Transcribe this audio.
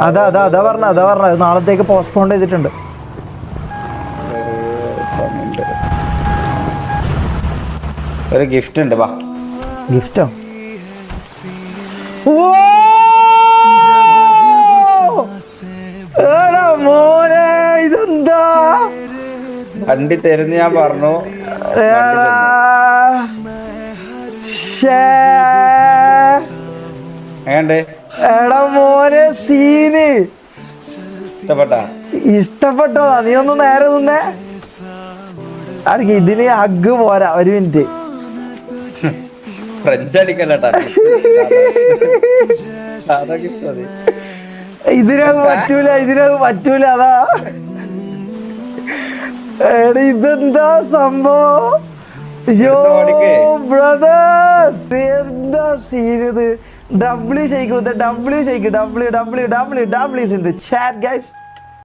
അതാ പറഞ്ഞ നാളത്തേക്ക് പോസ്റ്റ്പോൺ ചെയ്തിട്ടുണ്ട്. ഒരു ഗിഫ്റ്റ് ഉണ്ട്. വാ, ഗിഫ്റ്റോ? മോനെ ഇതെന്താ വണ്ടി തരുന്ന ഞാൻ പറഞ്ഞു. എടാ മോനെ സീന് ഇഷ്ടപ്പെട്ടോ? നീ ഒന്ന് നേരെ നിന്നേ. ഇതിന് ഹഗ് പോരാ, ഒരു മിനിറ്റ്. ഫ്രഞ്ച് അടിക്കല്ലട്ടാ, ഇതിനകത്ത് പറ്റൂല അതാ. എടാ ഇതെന്താ സംഭവം? ബ്രദർ എന്താ serious? W shake, W in the chat, guys.